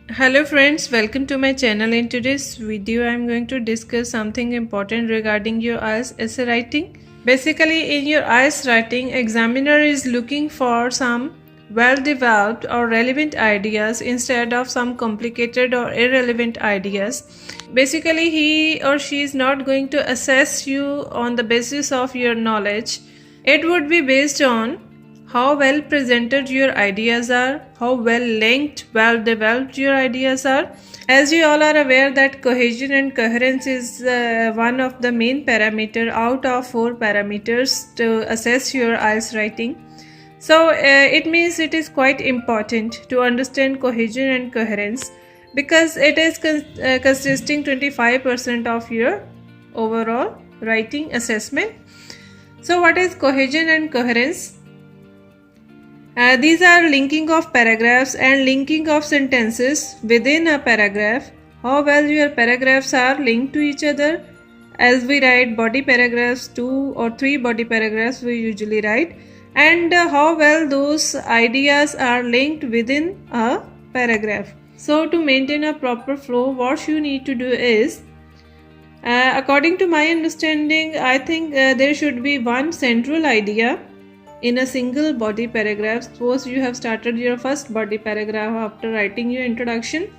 Hello friends, welcome to my channel. In today's video I am going to discuss something important regarding your IELTS essay writing. Basically in your IELTS writing, examiner is looking for some well developed or relevant ideas instead of some complicated or irrelevant ideas. Basically he or she is not going to assess you on the basis of your knowledge. It would be based on how well presented your ideas are, how well linked, well developed your ideas are. As you all are aware that cohesion and coherence is one of the main parameter out of 4 parameters to assess your IELTS writing. So it means it is quite important to understand cohesion and coherence because it is consisting 25% of your overall writing assessment. So what is cohesion and coherence? These are linking of paragraphs and linking of sentences within a paragraph. How well your paragraphs are linked to each other. As we write body paragraphs, 2 or 3 body paragraphs we usually write, and how well those ideas are linked within a paragraph. So to maintain a proper flow, what you need to do is, according to my understanding, I think there should be one central idea in a single body paragraph. Suppose you have started your first body paragraph after writing your introduction.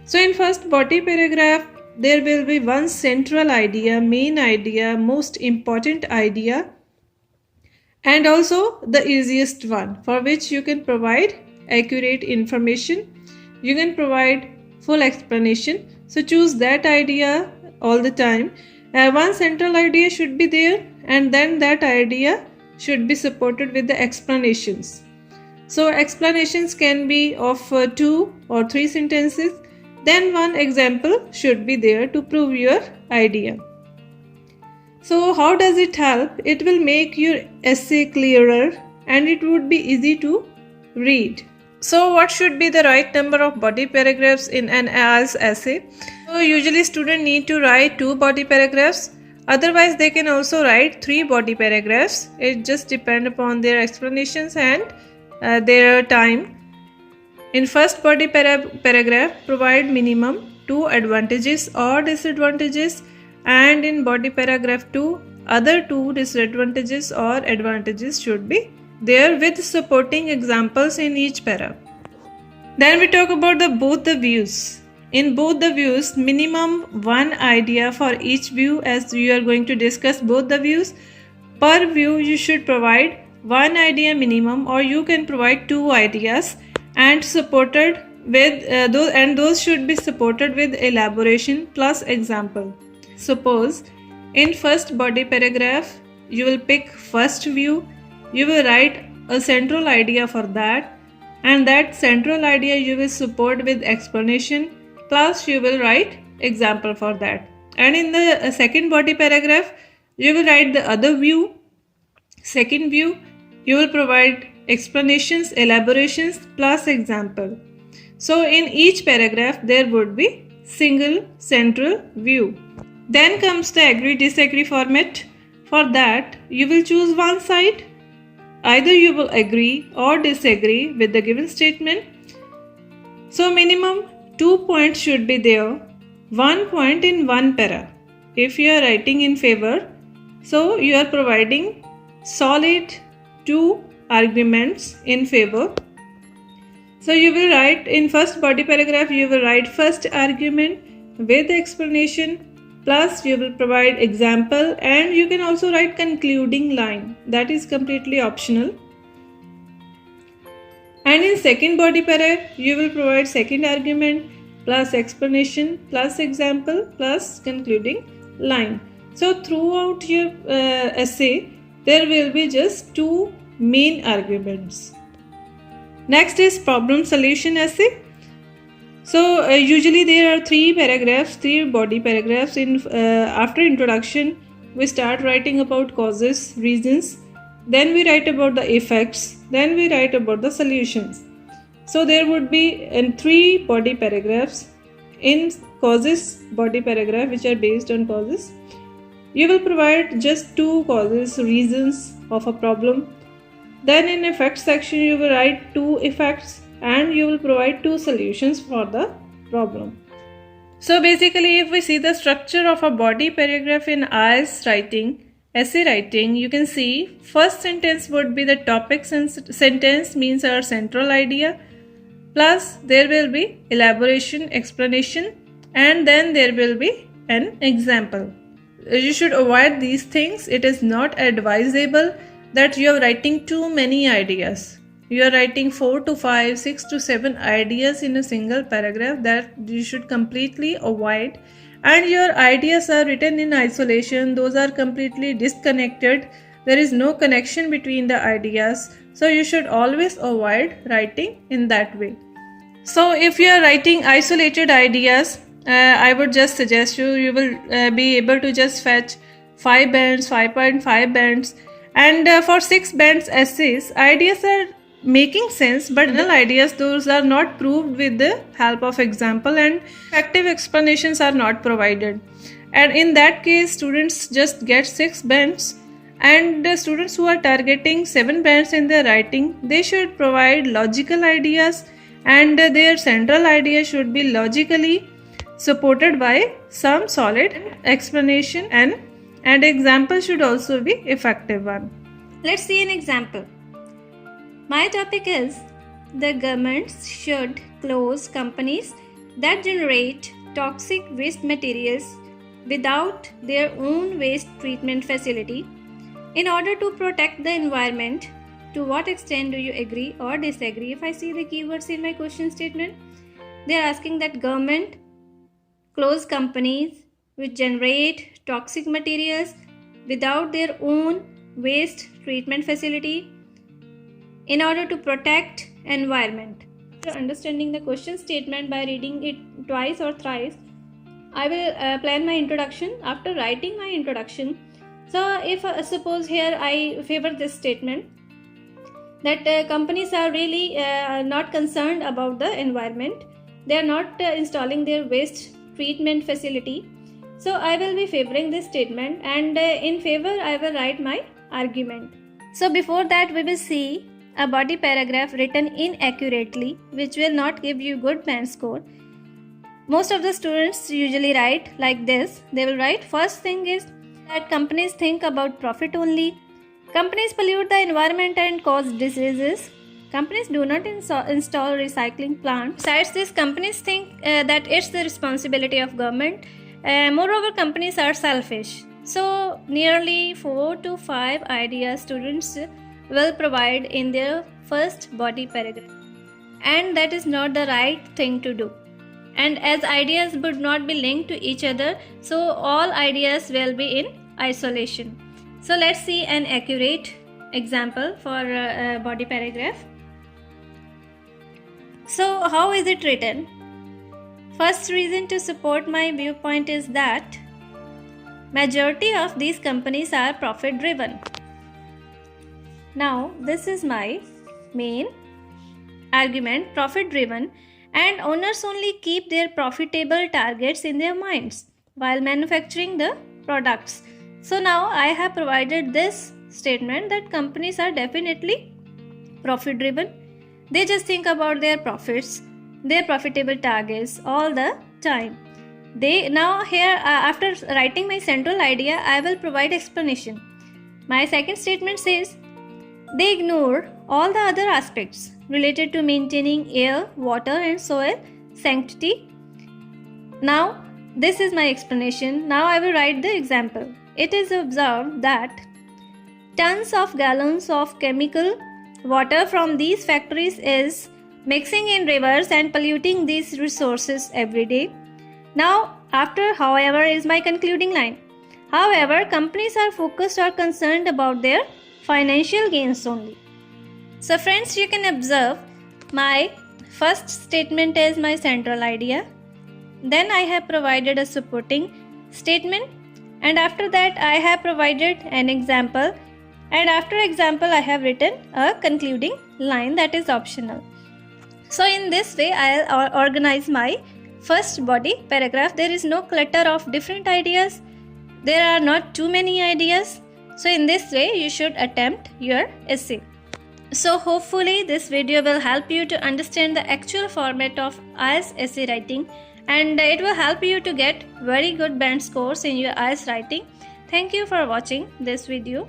So in first body paragraph there will be one central idea, main idea, most important idea, and also the easiest one for which you can provide accurate information, you can provide full explanation. So choose that idea all the time. One central idea should be there, and then that idea should be supported with the explanations. So explanations can be of 2 or 3 sentences. Then one example should be there to prove your idea. So how does it help? It will make your essay clearer and it would be easy to read. So what should be the right number of body paragraphs in an IELTS essay? So usually students need to write 2 body paragraphs. Otherwise they can also write 3 body paragraphs. It just depends upon their explanations and their time. In first body paragraph, provide minimum 2 advantages or disadvantages, and in body paragraph 2, other 2 disadvantages or advantages should be there with supporting examples in each para. Then we talk about both the views. In both the views, minimum 1 idea for each view, as we are going to discuss both the views. Per view you should provide 1 idea minimum, or you can provide 2 ideas and supported with those should be supported with elaboration plus example. Suppose in first body paragraph you will pick first view, you will write a central idea for that, and that central idea you will support with explanation plus you will write example for that. And in the second body paragraph you will write the other view, second view, you will provide explanations, elaborations plus example. So in each paragraph there would be single central view. Then comes the agree-disagree format. For that you will choose one side. Either you will agree or disagree with the given statement. So minimum 2 points should be there, 1 point in one para. If you are writing in favor, so you are providing solid 2 arguments in favor. So you will write in first body paragraph, you will write first argument with explanation plus you will provide example, and you can also write concluding line. That is completely optional. And in second body paragraph you will provide second argument plus explanation plus example plus concluding line. So throughout your essay there will be just 2 main arguments. Next is problem solution essay. So usually there are 3 paragraphs, 3 body paragraphs. In after introduction we start writing about causes, reasons, then we write about the effects, then we write about the solutions. So there would be in 3 body paragraphs. In causes body paragraph, which are based on causes, you will provide just 2 causes, reasons of a problem. Then in effects section you will write 2 effects, and you will provide 2 solutions for the problem. So basically, if we see the structure of a body paragraph in IELTS writing, essay writing, you can see first sentence would be the topic sentence, means our central idea, plus there will be elaboration, explanation, and then there will be an example. You should avoid these things. It is not advisable that you are writing too many ideas. You are writing 4 to 5, 6 to 7 ideas in a single paragraph, that you should completely avoid. And your ideas are written in isolation, those are completely disconnected, there is no connection between the ideas, so you should always avoid writing in that way. So if you are writing isolated ideas, I would just suggest you will be able to just fetch 5 bands, 5.5 bands, and for 6 bands essays, ideas are making sense, but the ideas, those are not proved with the help of example, and effective explanations are not provided. And in that case, students just get 6 bands, and the students who are targeting 7 bands in their writing, they should provide logical ideas, and their central idea should be logically supported by some solid explanation, and example should also be effective one. Let's see an example. My topic is the governments should close companies that generate toxic waste materials without their own waste treatment facility in order to protect the environment. To what extent do you agree or disagree? If I see the keywords in my question statement, they are asking that government close companies which generate toxic materials without their own waste treatment facility in order to protect environment. After understanding the question statement by reading it twice or thrice, I will plan my introduction. After writing my introduction, so if suppose here I favor this statement that companies are really not concerned about the environment, they are not installing their waste treatment facility, so I will be favoring this statement, and in favor I will write my argument. So before that, we will see a body paragraph written inaccurately, which will not give you good band score. Most of the students usually write like this. They will write, first thing is that companies think about profit only. Companies pollute the environment and cause diseases. Companies do not install recycling plants. Besides this, companies think that it's the responsibility of government. Moreover, companies are selfish. So nearly 4 to 5 ideas students will provide in their first body paragraph, and that is not the right thing to do. And as ideas would not be linked to each other, so all ideas will be in isolation. So let's see an accurate example for a body paragraph. So how is it written? First reason to support my viewpoint is that majority of these companies are profit driven. Now this is my main argument, profit driven, and owners only keep their profitable targets in their minds while manufacturing the products. So now I have provided this statement that companies are definitely profit driven. They just think about their profits, their profitable targets all the time. Now here after writing my central idea, I will provide explanation. My second statement says they ignore all the other aspects related to maintaining air, water and soil sanctity. Now this is my explanation. Now I will write the example. It is observed that tons of gallons of chemical water from these factories is mixing in rivers and polluting these resources every day. Now after however is my concluding line. However, companies are focused or concerned about their financial gains only. So friends, you can observe my first statement is my central idea. Then I have provided a supporting statement, and after that I have provided an example, and after example I have written a concluding line that is optional. So in this way I'll organize my first body paragraph. There is no clutter of different ideas. There are not too many ideas. So in this way you should attempt your essay. So hopefully this video will help you to understand the actual format of IELTS essay writing, and it will help you to get very good band scores in your IELTS writing. Thank you for watching this video.